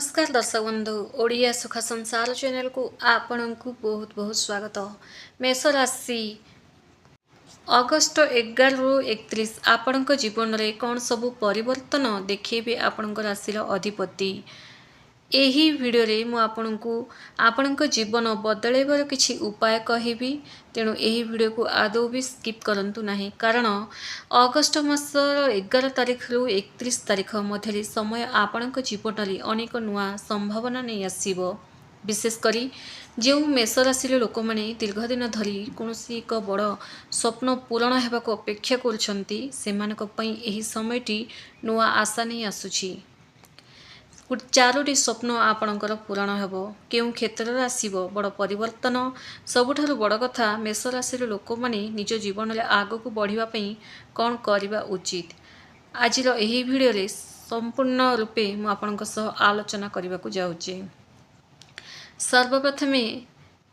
नमस्कार दर्शक बंधु ओडिया सुख संसार चैनल को आपण को बहुत बहुत स्वागत। मेष राशि अगस्ट 11 रु 31 आपण जीवन में कौन सबू परिवर्तन देखिए आपण राशि अधिपति। यही वीडियो रे मु आपण जीवन बदलैबार किछि उपाय कहबी, तेणु यही वीडियो को आदौ भी स्किप करंतु नहीं, कारण अगस्ट मासर 11 तारिख रु 31 तारिख मध्य समय आपण जीवन में अनेक नुआ संभावना नहीं आसीबो। विशेषकर जो मेष राशि लोक मैंने दीर्घ दिन धरी कौन एक बड़ स्वप्न पूरण होगा अपेक्षा कर समयटी नुआ आशा नहीं आसुची। चारोटी स्वप्न आपणकर पूरण हेब क्यों क्षेत्र में आसब बड़ परिवर्तन। सबुठारु बड़ कथा मेष राशि लोक मैंने निज जीवन में आग को बढ़ापी कौन करवा उचित। आज यही वीडियो संपूर्ण रूपे मुझे आलोचना करने को जाऊँगी। सर्वप्रथम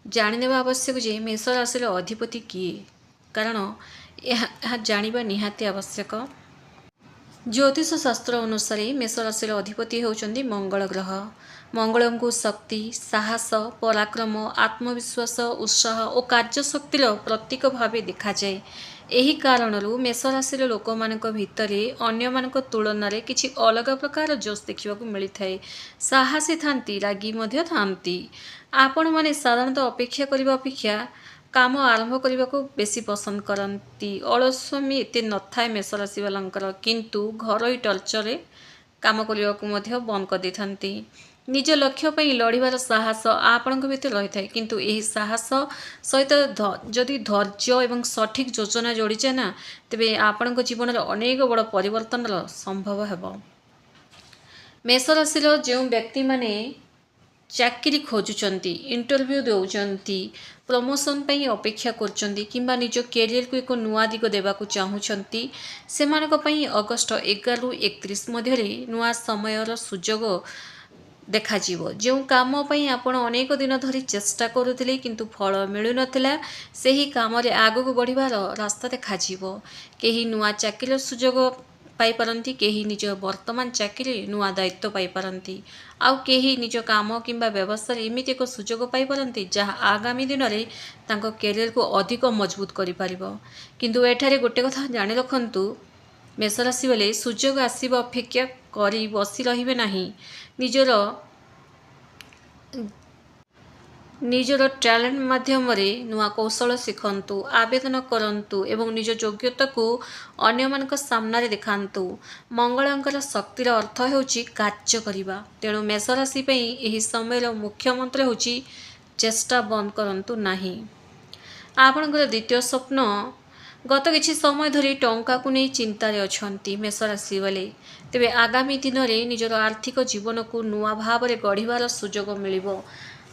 जाने आवश्यक जे मेष राशि अधिपति किए, कारण यह जानिबा निहाती आवश्यक। ज्योतिष शास्त्र अनुसार मेष राशि अधिपति होउचंदी मंगल ग्रह। मंगल को शक्ति, साहस, पराक्रम, आत्मविश्वास, उत्साह और कार्यशक्तिर प्रतीक भाव देखा जाए। यही कारण मेष राशि लोक मानक भितरे अन्य मानक तुलन में किछि अलग प्रकार जोश देखा मिलता है। साहसी थांती, रागी मध्य थांती। आपण माने साधारणतः अपेक्षा करने अपेक्षा काम आरंभ करने को बेसी पसंद करती। अलस्वामी एते न थाए मेष राशि वालंकर, किंतु घरोई टर्चर काम करने को बंद कर दे थांती। निज लक्ष्य पर लड़ार साहस आपण भीतर रही है, किंतु यही साहस सहित जदि धैर्य और सठिक योजना जोड़ी जाए ना, तेबे आपण जीवन में अनेक बड़ परिवर्तन संभव है। मेष राशि जो व्यक्ति माने चाकरी खोजुचंती, इंटरव्यू दौरान प्रमोशन पर अपेक्षा करचंती किंबा निज कैरियर को एक नुआ दिग देवाक चाहूँगी, से अगस्ट 11 रु 31 मध्य नुआ समयर सुजोग देखा जो काम आपण अनेक दिन धरी चेष्टा करुले किंतु फल मिलु नथिला, सही काम रे आगक बढ़िबार रास्ता देखा कहीं नुआ चाकरी सुजोग पाई पारंती, कहीं निज वर्तमान चाकरी नुआ दायित्व पाई पारंती, आउ कहीं निज काम किंबा व्यवसाय एमती एक सुजोग पाई पारंती जहाँ आगामी दिन में तांको कैरियर को अधिक मजबूत करि पारिबो। किंतु एठारे गोटे कथा जानि रखंतु, मेष राशि वाले सुजोग आसीबा अपेक्षा करी बसी रहिबे नाही। निजर टैलेंट माध्यम नुआ कौशल शिखंतु, आवेदन करंतु एवं निज योग्यता को अन्य मानक सामने देखांतु। मंगलंकर शक्तिर अर्थ होउची कार्य करिबा, तेणु मेष राशि पई एही समय मुख्य मंत्र होउची चेष्टा बंद करंतु नाही। आपणकर द्वितीय स्वप्न गत किछि समय धरी टंका को नहीं चिंतार अछंती मेष राशि वाले, तेबे आगामी दिन में निजर आर्थिक जीवन को नुआ भाव में गढ़िबार सुजोग मिलिबो।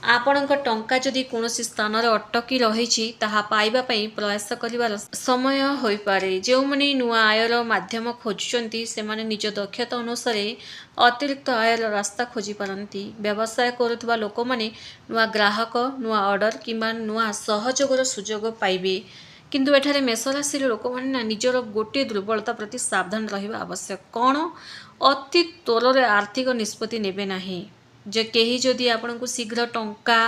आपणक टंका जदि कौनसी स्थान अटकी रही ताहा पाइबा पई प्रयास करिवार समय होई पारे। जो माने नुआ आयर माध्यम खोजुचंती से माने निज दक्षता अनुसार अतिरिक्त आयर रास्ता खोजी पारंती। व्यवसाय करुवा लोक माने नुआ ग्राहक, नुआ ऑर्डर किंबा नुआ सहयोगर सुजोग पाइबे। किंतु एठारे मेष राशि लोक माने निजर गोटे दुर्बलता प्रति सावधान रहिबा आवश्यक। कौन अति त्वरे आर्थिक निष्पत्ति नेबे नाही। जे कहीं जदि आपन को शीघ्र टंका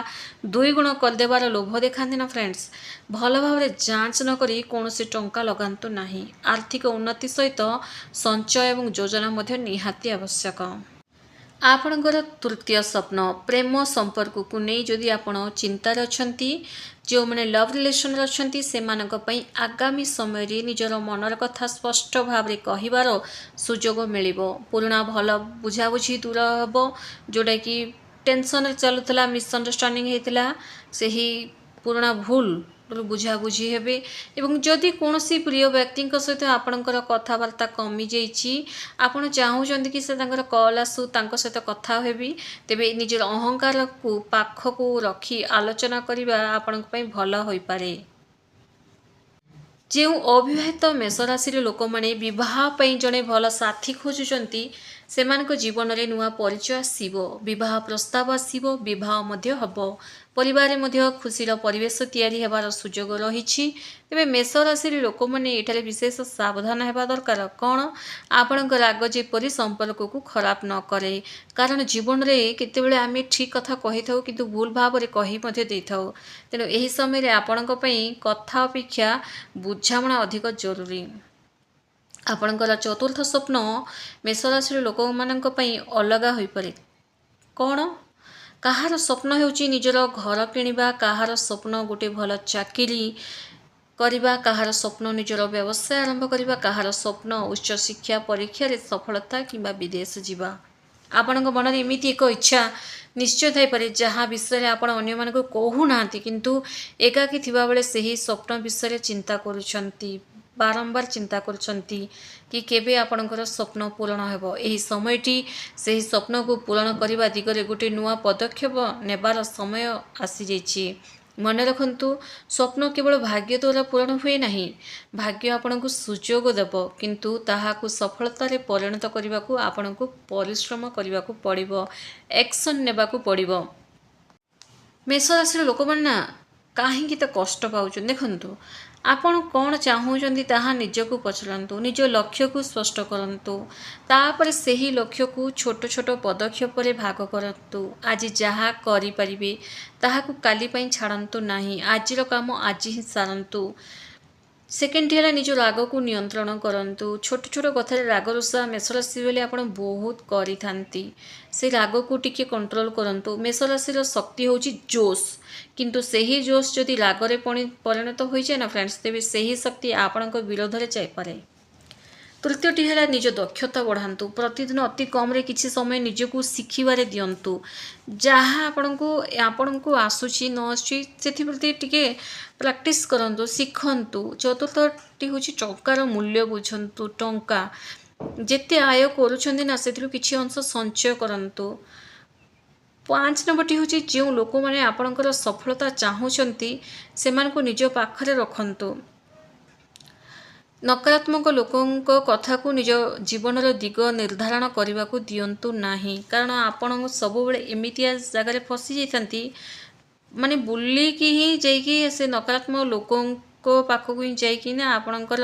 2 गुण करदेवार लोभ देखाती ना फ्रेंड्स, भल भाव जांच न करी कौन से टंका लगांतु नाही। आर्थिक उन्नति सहित संचय एवं योजना मध्य निहाती आवश्यक। आपणकर तृतीय स्वप्न प्रेम संपर्क को नहीं जदि आपण चिंतार अछंती, जो मैंने लव रिलेशन अच्छी से आगामी समय रे निजर मनर कथा स्पष्ट भाव कहिबार सुजोग मिलिबो। पुराना भल बुझाबुझी दूर हेबो, जोटा कि टेंशन चलुला, मिसअंडरस्टैंडिंग होता सही पुराना भूल बुझाबुझी हेबे। एवं जदि कौन प्रिय व्यक्ति सहित आपणकर कथबार्ता कमी जाइछि, आपण चाहूचंती कि से तांकर कॉल आसु तांको सहित कथा हेबी, तेबे निजर अहंकार को पाख को रखी आलोचना करिबा आपण पई भल होई पारे। जो अविवाहित मेष राशि लोक माने विवाह पई जणे भल साथी खोजुचंती, ସେମାନଙ୍କ ଜୀବନରେ ନୂଆ ପରିଚୟ ଆସିବ, ବିବାହ ପ୍ରସ୍ତାବ ଆସିବ, ବିବାହ ମଧ୍ୟ ହେବ, ପରିବାରରେ ମଧ୍ୟ ଖୁସିର ପରିବେଶ ତିଆରି ହେବାର ସୁଯୋଗ ରହିଛି। ତେବେ ମେଷ ରାଶିର ଲୋକମାନେ ଏଠାରେ ବିଶେଷ ସାବଧାନ ହେବା ଦରକାର। କ'ଣ? ଆପଣଙ୍କ ରାଗ ଯେପରି ସମ୍ପର୍କକୁ ଖରାପ ନ କରେ, କାରଣ ଜୀବନରେ କେତେବେଳେ ଆମେ ଠିକ୍ କଥା କହିଥାଉ କିନ୍ତୁ ଭୁଲ ଭାବରେ କହି ମଧ୍ୟ ଦେଇଥାଉ। ତେଣୁ ଏହି ସମୟରେ ଆପଣଙ୍କ ପାଇଁ କଥା ଅପେକ୍ଷା ବୁଝାମଣା ଅଧିକ ଜରୁରୀ। ଆପଣଙ୍କର ଚତୁର୍ଥ ସ୍ୱପ୍ନ ମେଷ ରାଶିର ଲୋକମାନଙ୍କ ପାଇଁ ଅଲଗା ହୋଇପାରେ। କ'ଣ? କାହାର ସ୍ୱପ୍ନ ହେଉଛି ନିଜର ଘର କିଣିବା, କାହାର ସ୍ୱପ୍ନ ଗୋଟେ ଭଲ ଚାକିରି କରିବା, କାହାର ସ୍ୱପ୍ନ ନିଜର ବ୍ୟବସାୟ ଆରମ୍ଭ କରିବା, କାହାର ସ୍ୱପ୍ନ ଉଚ୍ଚଶିକ୍ଷା ପରୀକ୍ଷାରେ ସଫଳତା କିମ୍ବା ବିଦେଶ ଯିବା। ଆପଣଙ୍କ ମନରେ ଏମିତି ଏକ ଇଚ୍ଛା ନିଶ୍ଚୟ ଥାଇପାରେ ଯାହା ବିଷୟରେ ଆପଣ ଅନ୍ୟମାନଙ୍କୁ କହୁନାହାନ୍ତି, କିନ୍ତୁ ଏକାକୀ ଥିବାବେଳେ ସେହି ସ୍ୱପ୍ନ ବିଷୟରେ ଚିନ୍ତା କରୁଛନ୍ତି, ବାରମ୍ବାର ଚିନ୍ତା କରୁଛନ୍ତି କି କେବେ ଆପଣଙ୍କର ସ୍ୱପ୍ନ ପୂରଣ ହେବ। ଏହି ସମୟଟି ସେହି ସ୍ୱପ୍ନକୁ ପୂରଣ କରିବା ଦିଗରେ ଗୋଟିଏ ନୂଆ ପଦକ୍ଷେପ ନେବାର ସମୟ ଆସିଯାଇଛି। ମନେ ରଖନ୍ତୁ, ସ୍ୱପ୍ନ କେବଳ ଭାଗ୍ୟ ଦ୍ୱାରା ପୂରଣ ହୁଏ ନାହିଁ। ଭାଗ୍ୟ ଆପଣଙ୍କୁ ସୁଯୋଗ ଦେବ, କିନ୍ତୁ ତାହାକୁ ସଫଳତାରେ ପରିଣତ କରିବାକୁ ଆପଣଙ୍କୁ ପରିଶ୍ରମ କରିବାକୁ ପଡ଼ିବ, ଆକ୍ସନ୍ ନେବାକୁ ପଡ଼ିବ। ମେଷ ରାଶିର ଲୋକମାନେ ନା କାହିଁକି ତ କଷ୍ଟ ପାଉଛନ୍ତି? ଦେଖନ୍ତୁ, ଆପଣ କ'ଣ ଚାହୁଁଛନ୍ତି ତାହା ନିଜକୁ ପଚାରନ୍ତୁ, ନିଜ ଲକ୍ଷ୍ୟକୁ ସ୍ପଷ୍ଟ କରନ୍ତୁ, ତାପରେ ସେହି ଲକ୍ଷ୍ୟକୁ ଛୋଟ ଛୋଟ ପଦକ୍ଷେପରେ ଭାଗ କରନ୍ତୁ। ଆଜି ଯାହା କରିପାରିବେ ତାହାକୁ କାଲି ପାଇଁ ଛାଡ଼ନ୍ତୁ ନାହିଁ, ଆଜିର କାମ ଆଜି ହିଁ ସାରନ୍ତୁ। ସେକେଣ୍ଡ ହେଲା ନିଜ ରାଗକୁ ନିୟନ୍ତ୍ରଣ କରନ୍ତୁ। ଛୋଟ ଛୋଟ କଥାରେ ରାଗ ରୁଷା ମେଷ ରାଶି ବୋଲି ଆପଣ ବହୁତ କରିଥାନ୍ତି, ସେ ରାଗକୁ ଟିକେ କଣ୍ଟ୍ରୋଲ କରନ୍ତୁ। ମେଷ ରାଶିର ଶକ୍ତି ହେଉଛି ଜୋଶ, କିନ୍ତୁ ସେହି ଜୋଶ ଯଦି ରାଗରେ ପରିଣତ ହୋଇଯାଏ ନା ଫ୍ରେଣ୍ଡସ୍, ତେବେ ସେହି ଶକ୍ତି ଆପଣଙ୍କ ବିରୋଧରେ ଯାଇପାରେ। ତୃତୀୟଟି ହେଲା ନିଜ ଦକ୍ଷତା ବଢ଼ାନ୍ତୁ। ପ୍ରତିଦିନ ଅତି କମରେ କିଛି ସମୟ ନିଜକୁ ଶିଖିବାରେ ଦିଅନ୍ତୁ। ଯାହା ଆପଣଙ୍କୁ ଆସୁଛି ନ ଆସୁଛି ସେଥିପ୍ରତି ଟିକେ ପ୍ରାକ୍ଟିସ୍ କରନ୍ତୁ, ଶିଖନ୍ତୁ। ଚତୁର୍ଥଟି ହେଉଛି ଟଙ୍କାର ମୂଲ୍ୟ ବୁଝନ୍ତୁ। ଟଙ୍କା ଯେତେ ଆୟ କରୁଛନ୍ତି ନା ସେଥିରୁ କିଛି ଅଂଶ ସଞ୍ଚୟ କରନ୍ତୁ। 5 ନମ୍ବରଟି ହେଉଛି ଯେଉଁ ଲୋକମାନେ ଆପଣଙ୍କର ସଫଳତା ଚାହୁଁଛନ୍ତି ସେମାନଙ୍କୁ ନିଜ ପାଖରେ ରଖନ୍ତୁ। ନକାରାତ୍ମକ ଲୋକଙ୍କ କଥାକୁ ନିଜ ଜୀବନର ଦିଗ ନିର୍ଦ୍ଧାରଣ କରିବାକୁ ଦିଅନ୍ତୁ ନାହିଁ, କାରଣ ଆପଣ ସବୁବେଳେ ଏମିତିଆ ଜାଗାରେ ଫସି ଯାଇଥାନ୍ତି, ମାନେ ବୁଲିକି ହିଁ ଯାଇକି ସେ ନକାରାତ୍ମକ ଲୋକଙ୍କ ପାଖକୁ ହିଁ ଯାଇକି ନା ଆପଣଙ୍କର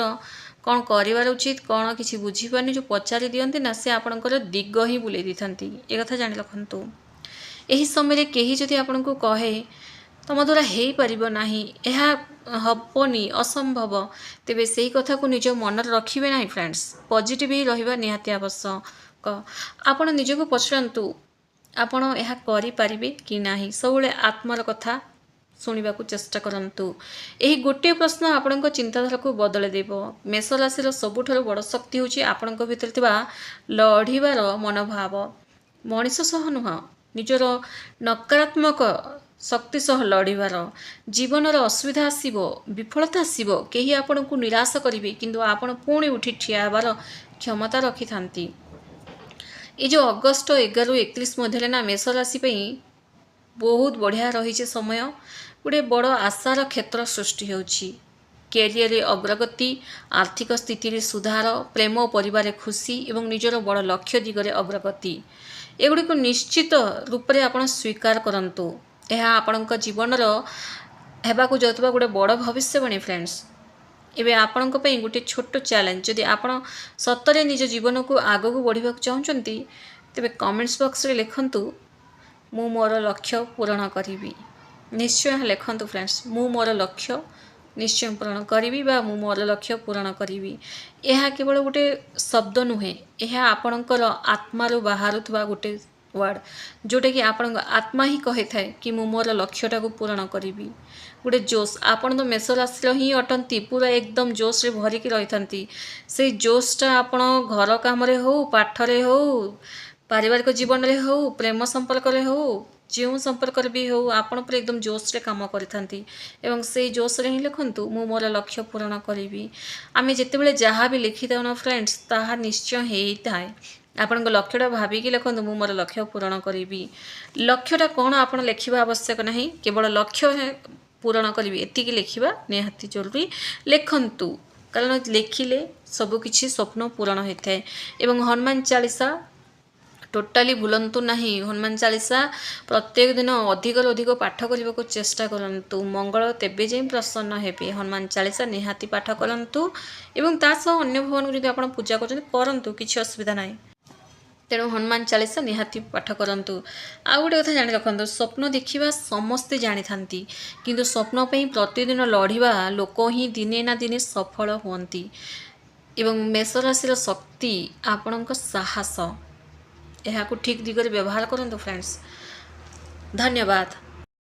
କ'ଣ କରିବାର ଉଚିତ, କ'ଣ କିଛି ବୁଝିପାରୁନି ଯେଉଁ ପଚାରି ଦିଅନ୍ତି ନା, ସେ ଆପଣଙ୍କର ଦିଗ ହିଁ ବୁଲେଇ ଦେଇଥାନ୍ତି। ଏ କଥା ଜାଣି ରଖନ୍ତୁ। ଏହି ସମୟରେ କେହି ଯଦି ଆପଣଙ୍କୁ କହେ ତମ ଦ୍ୱାରା ହେଇପାରିବ ନାହିଁ, ଏହା ହେବନି, ଅସମ୍ଭବ, ତେବେ ସେହି କଥାକୁ ନିଜ ମନରେ ରଖିବେ ନାହିଁ ଫ୍ରେଣ୍ଡସ୍। ପଜିଟିଭ୍ ହିଁ ରହିବା ନିହାତି ଆବଶ୍ୟକ। ଆପଣ ନିଜକୁ ପଚାରନ୍ତୁ ଆପଣ ଏହା କରିପାରିବେ କି ନାହିଁ। ସବୁବେଳେ ଆତ୍ମାର କଥା ଶୁଣିବାକୁ ଚେଷ୍ଟା କରନ୍ତୁ। ଏହି ଗୋଟିଏ ପ୍ରଶ୍ନ ଆପଣଙ୍କ ଚିନ୍ତାଧାରାକୁ ବଦଳାଇ ଦେବ। ମେଷ ରାଶିର ସବୁଠାରୁ ବଡ଼ ଶକ୍ତି ହେଉଛି ଆପଣଙ୍କ ଭିତରେ ଥିବା ଲଢ଼ିବାର ମନୋଭାବ। ମଣିଷ ସହ ନୁହଁ, ନିଜର ନକାରାତ୍ମକ ଶକ୍ତି ସହ ଲଢ଼ିବାର। ଜୀବନର ଅସୁବିଧା ଆସିବ, ବିଫଳତା ଆସିବ, କେହି ଆପଣଙ୍କୁ ନିରାଶ କରିବେ, କିନ୍ତୁ ଆପଣ ପୁଣି ଉଠି ଠିଆ ହେବାର କ୍ଷମତା ରଖିଥାନ୍ତି। ଏ ଯେଉଁ ଅଗଷ୍ଟ 11-31 ମଧ୍ୟରେ ନା ମେଷ ରାଶି ପାଇଁ ବହୁତ ବଢ଼ିଆ ରହିଛି ସମୟ। ଗୋଟେ ବଡ଼ ଆଶାର କ୍ଷେତ୍ର ସୃଷ୍ଟି ହେଉଛି। କ୍ୟାରିୟରରେ ଅଗ୍ରଗତି, ଆର୍ଥିକ ସ୍ଥିତିରେ ସୁଧାର, ପ୍ରେମ ଓ ପରିବାରରେ ଖୁସି ଏବଂ ନିଜର ବଡ଼ ଲକ୍ଷ୍ୟ ଦିଗରେ ଅଗ୍ରଗତି, ଏଗୁଡ଼ିକୁ ନିଶ୍ଚିତ ରୂପରେ ଆପଣ ସ୍ୱୀକାର କରନ୍ତୁ। ଏହା ଆପଣଙ୍କ ଜୀବନର ହେବାକୁ ଯାଉଥିବା ଗୋଟେ ବଡ଼ ଭବିଷ୍ୟବାଣୀ ଫ୍ରେଣ୍ଡସ୍। ଏବେ ଆପଣଙ୍କ ପାଇଁ ଗୋଟେ ଛୋଟ ଚ୍ୟାଲେଞ୍ଜ, ଯଦି ଆପଣ ସତରେ ନିଜ ଜୀବନକୁ ଆଗକୁ ବଢ଼ିବାକୁ ଚାହୁଁଛନ୍ତି ତେବେ କମେଣ୍ଟସ୍ ବକ୍ସରେ ଲେଖନ୍ତୁ ମୁଁ ମୋର ଲକ୍ଷ୍ୟ ପୂରଣ କରିବି। ନିଶ୍ଚୟ ଲେଖନ୍ତୁ ଫ୍ରେଣ୍ଡସ୍, ମୁଁ ମୋର ଲକ୍ଷ୍ୟ ନିଶ୍ଚୟ ପୂରଣ କରିବି ବା ମୁଁ ମୋର ଲକ୍ଷ୍ୟ ପୂରଣ କରିବି। ଏହା କେବଳ ଗୋଟେ ଶବ୍ଦ ନୁହେଁ, ଏହା ଆପଣଙ୍କର ଆତ୍ମାରୁ ବାହାରୁଥିବା ଗୋଟେ ୱାର୍ଡ଼, ଯେଉଁଟାକି ଆପଣଙ୍କ ଆତ୍ମା ହିଁ କହିଥାଏ କି ମୁଁ ମୋର ଲକ୍ଷ୍ୟଟାକୁ ପୂରଣ କରିବି। ଗୋଟେ ଜୋଶ, ଆପଣ ତ ମେଷ ରାଶିର ହିଁ ଅଟନ୍ତି, ପୁରା ଏକଦମ ଜୋଶରେ ଭରିକି ରହିଥାନ୍ତି। ସେଇ ଜୋଶଟା ଆପଣ ଘର କାମରେ ହେଉ, ପାଠରେ ହେଉ, ପାରିବାରିକ ଜୀବନରେ ହେଉ, ପ୍ରେମ ସମ୍ପର୍କରେ ହେଉ, ଯେଉଁ ସମ୍ପର୍କରେ ବି ହେଉ, ଆପଣ ପୁରା ଏକଦମ ଜୋଶରେ କାମ କରିଥାନ୍ତି ଏବଂ ସେଇ ଜୋଶରେ ହିଁ ଲେଖନ୍ତୁ ମୁଁ ମୋର ଲକ୍ଷ୍ୟ ପୂରଣ କରିବି। ଆମେ ଯେତେବେଳେ ଯାହା ବି ଲେଖିଥାଉ ନା ଫ୍ରେଣ୍ଡସ୍, ତାହା ନିଶ୍ଚୟ ହେଇଥାଏ। ଆପଣଙ୍କ ଲକ୍ଷ୍ୟଟା ଭାବିକି ଲେଖନ୍ତୁ ମୁଁ ମୋର ଲକ୍ଷ୍ୟ ପୂରଣ କରିବି। ଲକ୍ଷ୍ୟଟା କ'ଣ ଆପଣ ଲେଖିବା ଆବଶ୍ୟକ ନାହିଁ, କେବଳ ଲକ୍ଷ୍ୟ ପୂରଣ କରିବି ଏତିକି ଲେଖିବା ନିହାତି ଜରୁରୀ। ଲେଖନ୍ତୁ, କାରଣ ଲେଖିଲେ ସବୁକିଛି ସ୍ୱପ୍ନ ପୂରଣ ହୋଇଥାଏ। ଏବଂ ହନୁମାନ ଚାଳିଶା टोटाली भूलंतु नहीं। हनुमान चालीसा प्रत्येक दिन अधिकରୁ ଅଧିକ पाठ କରିବାକୁ चेष्टा करंतु। मंगल तेबे जाई प्रसन्न हेबे। हनुमान चालीसा निहाती पाठ करंतु एवं ता सह अन्य भगवान को यदि आपण पूजा करंतु किछि असुविधा नाही। तेणु हनुमान चालीसा निहाती पाठ करंतु। आ गोटे कथा जानि रखंतु, स्वप्न देखिबा समस्ते जानि थांती, किंतु स्वप्न पई प्रतिदिन लढिबा लोक ही दिने ना दिने सफल हुअंती। एवं मेष राशि शक्ति आपणक साहस, यहाँ को ठीक दिगरे व्यवहार करंतु फ्रेंड्स। धन्यवाद।